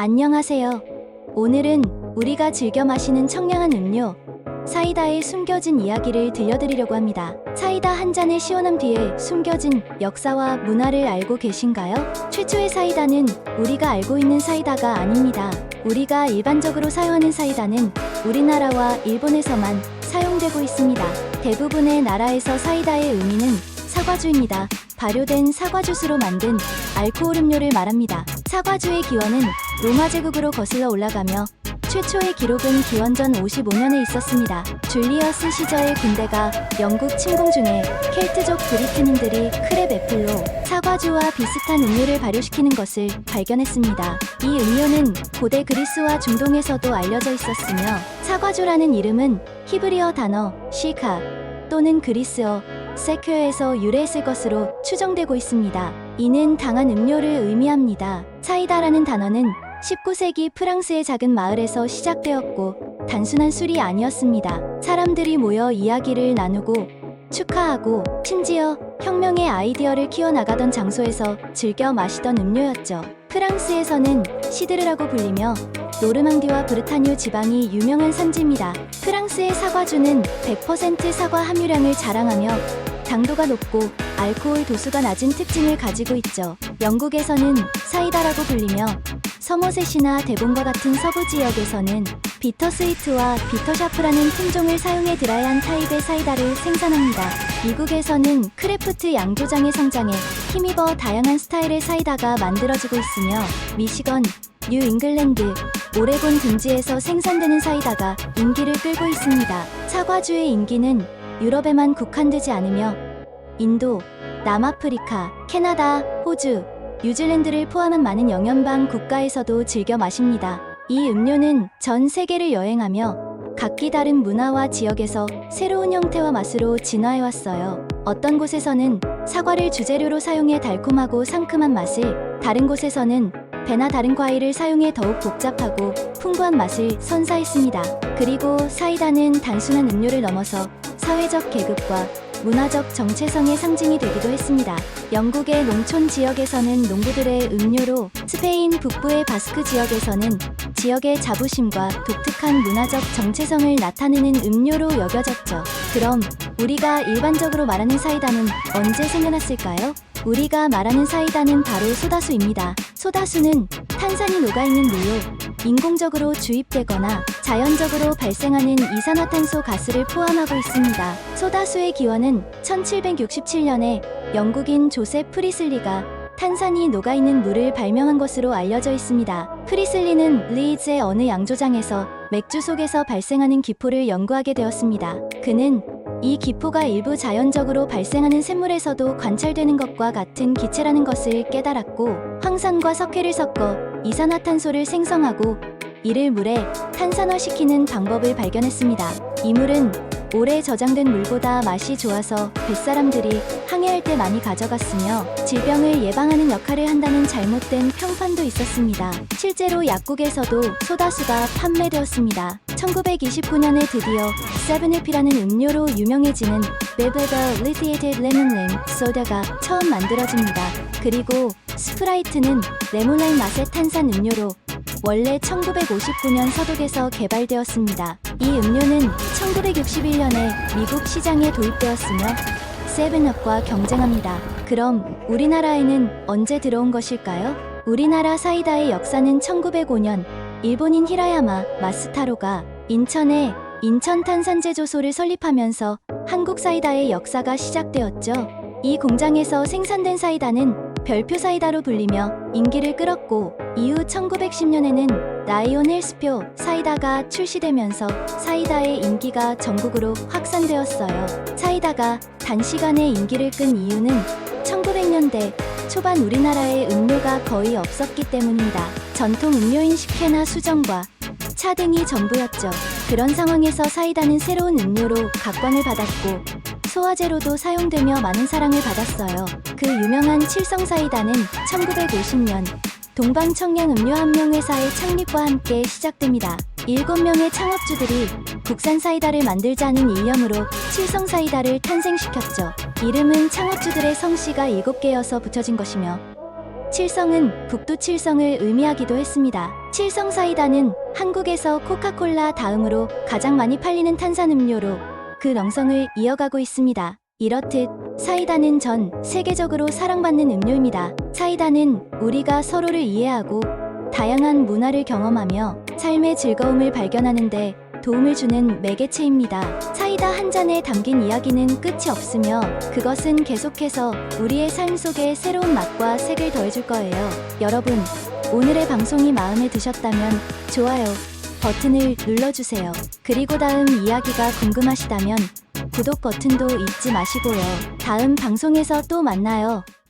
안녕하세요. 오늘은 우리가 즐겨 마시는 청량한 음료, 사이다의 숨겨진 이야기를 들려드리려고 합니다. 사이다 한 잔의 시원함 뒤에 숨겨진 역사와 문화를 알고 계신가요? 최초의 사이다는 우리가 알고 있는 사이다가 아닙니다. 우리가 일반적으로 사용하는 사이다는 우리나라와 일본에서만 사용되고 있습니다. 대부분의 나라에서 사이다의 의미는 사과주입니다. 발효된 사과주스로 만든 알코올 음료를 말합니다. 사과주의 기원은 로마 제국으로 거슬러 올라가며 최초의 기록은 기원전 55년에 있었습니다. 줄리어스 시저의 군대가 영국 침공 중에 켈트족 브리트민들이 크랩 애플로 사과주와 비슷한 음료를 발효시키는 것을 발견했습니다. 이 음료는 고대 그리스와 중동에서도 알려져 있었으며 사과주라는 이름은 히브리어 단어 시카 또는 그리스어 세큐어에서 유래했을 것으로 추정되고 있습니다. 이는 당한 음료를 의미합니다. 사이다라는 단어는 19세기 프랑스의 작은 마을에서 시작되었고 단순한 술이 아니었습니다. 사람들이 모여 이야기를 나누고 축하하고 심지어 혁명의 아이디어를 키워나가던 장소에서 즐겨 마시던 음료였죠. 프랑스에서는 시드르라고 불리며 노르망디와 브르타뉴 지방이 유명한 산지입니다. 프랑스의 사과주는 100% 사과 함유량을 자랑하며 당도가 높고 알코올 도수가 낮은 특징을 가지고 있죠. 영국에서는 사이다라고 불리며 서머셋이나 데본과 같은 서부 지역에서는 비터스위트와 비터샤프라는 품종을 사용해 드라이한 타입의 사이다를 생산합니다. 미국에서는 크래프트 양조장의 성장에 힘입어 다양한 스타일의 사이다가 만들어지고 있으며 미시건, 뉴 잉글랜드, 오레곤 등지에서 생산되는 사이다가 인기를 끌고 있습니다. 사과주의 인기는 유럽에만 국한되지 않으며 인도, 남아프리카, 캐나다, 호주, 뉴질랜드를 포함한 많은 영연방 국가에서도 즐겨 마십니다. 이 음료는 전 세계를 여행하며 각기 다른 문화와 지역에서 새로운 형태와 맛으로 진화해왔어요. 어떤 곳에서는 사과를 주재료로 사용해 달콤하고 상큼한 맛을, 다른 곳에서는 배나 다른 과일을 사용해 더욱 복잡하고 풍부한 맛을 선사했습니다. 그리고 사이다는 단순한 음료를 넘어서 사회적 계급과 문화적 정체성의 상징이 되기도 했습니다. 영국의 농촌 지역에서는 농부들의 음료로, 스페인 북부의 바스크 지역에서는 지역의 자부심과 독특한 문화적 정체성을 나타내는 음료로 여겨졌죠. 그럼 우리가 일반적으로 말하는 사이다는 언제 생겨났을까요? 우리가 말하는 사이다는 바로 소다수입니다. 소다수는 탄산이 녹아있는 물로 인공적으로 주입되거나 자연적으로 발생하는 이산화탄소 가스를 포함하고 있습니다. 소다수의 기원은 1767년에 영국인 조셉 프리슬리가 탄산이 녹아있는 물을 발명한 것으로 알려져 있습니다. 프리슬리는 리즈의 어느 양조장에서 맥주 속에서 발생하는 기포를 연구하게 되었습니다. 그는 이 기포가 일부 자연적으로 발생하는 샘물에서도 관찰되는 것과 같은 기체라는 것을 깨달았고 황산과 석회를 섞어 이산화탄소를 생성하고 이를 물에 탄산화시키는 방법을 발견했습니다. 이 물은 오래 저장된 물보다 맛이 좋아서 뱃사람들이 항해할 때 많이 가져갔으며 질병을 예방하는 역할을 한다는 잘못된 평판도 있었습니다. 실제로 약국에서도 소다수가 판매되었습니다. 1929년에 드디어 세븐업이라는 음료로 유명해지는 베베더 리티에이티드 레몬램 소다가 처음 만들어집니다. 그리고 스프라이트는 레몬라임 맛의 탄산 음료로 원래 1959년 서독에서 개발되었습니다. 이 음료는 1961년에 미국 시장에 도입되었으며 세븐업과 경쟁합니다. 그럼 우리나라에는 언제 들어온 것일까요? 우리나라 사이다의 역사는 1905년 일본인 히라야마 마스타로가 인천에 인천탄산제조소를 설립하면서 한국 사이다의 역사가 시작되었죠. 이 공장에서 생산된 사이다는 별표 사이다로 불리며 인기를 끌었고 이후 1910년에는 라이온 헬스표 사이다가 출시되면서 사이다의 인기가 전국으로 확산되었어요. 사이다가 단시간에 인기를 끈 이유는 1900년대 초반 우리나라에 음료가 거의 없었기 때문입니다. 전통 음료인 식혜나 수정과 차 등이 전부였죠. 그런 상황에서 사이다는 새로운 음료로 각광을 받았고 소화제로도 사용되며 많은 사랑을 받았어요. 그 유명한 칠성사이다는 1950년 동방청량음료한명회사의 창립과 함께 시작됩니다. 7명의 창업주들이 국산 사이다를 만들자는 일념으로 칠성사이다를 탄생시켰죠. 이름은 창업주들의 성씨가 7개여서 붙여진 것이며 칠성은 북두 칠성을 의미하기도 했습니다. 칠성 사이다는 한국에서 코카콜라 다음으로 가장 많이 팔리는 탄산음료로 그 명성을 이어가고 있습니다. 이렇듯 사이다는 전 세계적으로 사랑받는 음료입니다. 사이다는 우리가 서로를 이해하고 다양한 문화를 경험하며 삶의 즐거움을 발견하는데 도움을 주는 매개체입니다. 사이다 한 잔에 담긴 이야기는 끝이 없으며 그것은 계속해서 우리의 삶 속에 새로운 맛과 색을 더해줄 거예요. 여러분, 오늘의 방송이 마음에 드셨다면 좋아요 버튼을 눌러주세요. 그리고 다음 이야기가 궁금하시다면 구독 버튼도 잊지 마시고요. 다음 방송에서 또 만나요.